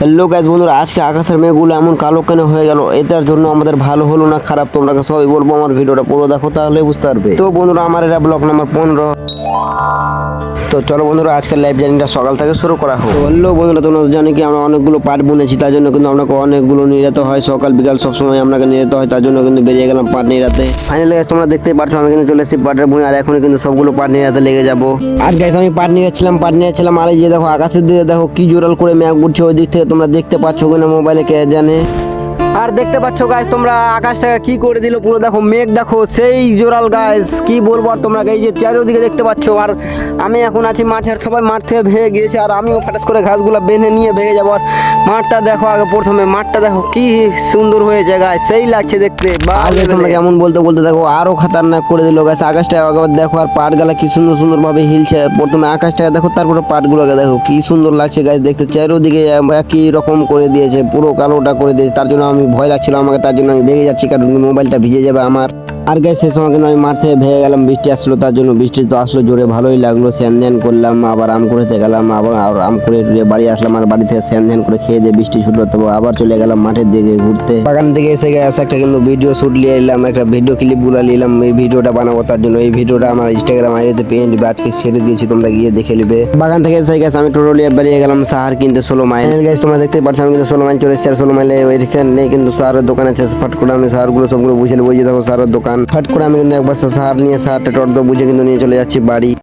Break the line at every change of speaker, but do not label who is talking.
Hello guys বন্ধুরা, আজকে আকাশের মেঘগুলো এমন কালো কেন হয়ে গেল? এটার জন্য আমাদের ভালো হলো না খারাপ তোমরা সবাই বলবো। আমার ভিডিওটা পুরো দেখো তাহলে বুঝতে পারবে। তো বন্ধুরা, আমার এটা ব্লগ নাম্বার 15। তো চলো বন্ধুরা, আজকের লাইভ জার্নিটা সকাল থেকে শুরু করা হোক। তো হ্যালো বন্ধুরা, তোমরা জানি কি আমরা অনেকগুলো পাট বুনেছি, তার জন্য কিন্তু আপনাকে অনেকগুলো নিরাতে হয়। সকাল বিকাল সবসময় আপনাকে নিরাতে হয়, তার জন্য কিন্তু বেরিয়ে গেলাম পাট নিরাতে। ফাইনালি গাইস তোমরা দেখতেই পাচ্ছ আমি কিন্তু চলে এসেছি পাটের বুনে, আর এখন কিন্তু সবগুলো পাট নিরাতে লেগে যাবো। আর গাইস আমি পাট নিয়েছিলাম আর এই যে দেখো আকাশের দিকে দেখো কি জোরাল করে মেঘ উঠছে ওই দিক থেকে, তোমরা দেখতে পাচ্ছ কিনা মোবাইলে কে জানে। আর দেখতে পাচ্ছ গাইস তোমরা আকাশটাকে কি করে দিল পুরো, দেখো মেঘ দেখো সেই জোরাল গাইস, কি বলবো আর তোমরা। এই যে চারিদিকে দেখতে পাচ্ছ, আর আমি এখন আছি মাঠে, আর সবাই মাঠ থেকে ভেঙে গিয়েছে, আর আমিও ফাটাস করে ঘাসগুলো বেঁধে নিয়ে ভেঙে যাবো। আর মাঠটা দেখো, আগে প্রথমে মাঠটা দেখো কি সুন্দর হয়েছে গাইস, সেই লাগছে দেখতে। আগে তোমরা কেমন বলতে বলতে দেখো আরো খাতারনাক করে দিল গাইস আকাশটা। একবার দেখো আর পাটগুলা কি সুন্দর সুন্দর ভাবে হিলছে। প্রথমে আকাশটাকে দেখো, তারপরে পাটগুলোকে দেখো কি সুন্দর লাগছে গাইস দেখতে। চারিদিকে একই রকম করে দিয়েছে, পুরো কালোটা করে দিয়েছে। তার জন্য আমি ভয় লাগছিল আমাকে, তার জন্য আমি ভেঙে যাচ্ছি, কারণ মোবাইলটা ভিজে যাবে আমার। আর গাইস সেই সময় কিন্তু আমি মাঠ থেকে ভেঙে গেলাম, বৃষ্টি আসলো, তার জন্য বৃষ্টি তো আসলো জোরে, ভালোই লাগলো। স্যান ধ্যান করলাম, আবার আম কুড়াতে গেলাম, আবার আম কুড়ে টুড়ে বাড়ি আসলাম। আর বাড়ি থেকে স্যান ধ্যান করে খেয়ে দিয়ে বৃষ্টি ছুটলো, তবে আবার চলে গেলাম মাঠের দিকে ঘুরতে। বাগান থেকে এসে গেছে একটা কিন্তু ভিডিও শুট নিয়ে এলাম, একটা ভিডিও ক্লিপ গুলা নিলাম এই ভিডিওটা বানাবো তার জন্য। এই ভিডিওটা আমার ইনস্টাগ্রাম আইডিতে পেয়ে নিবে, আজকে ছেড়ে দিয়েছি, তোমরা গিয়ে দেখে নিবে। বাগান থেকে এসে গেছে আমি টোটো নিয়ে বেরিয়ে গেলাম সাহার কিনতে 16 মাইল। গাইস তোমরা দেখতে পাচ্ছ আমি কিন্তু 16 মাইল চলে এসেছি। আর 16 মাইলে ওইখানে কিন্তু সাহারের দোকান আছে, ফট করে আমি সাহারগুলো সবগুলো বুঝে নেবো। দেখো সাহারের দোকান, ফট করে আমি কিন্তু একবার সাহার নিয়ে সাহারটা টর্দ বুঝে কিন্তু নিয়ে চলে যাচ্ছি বাড়ি।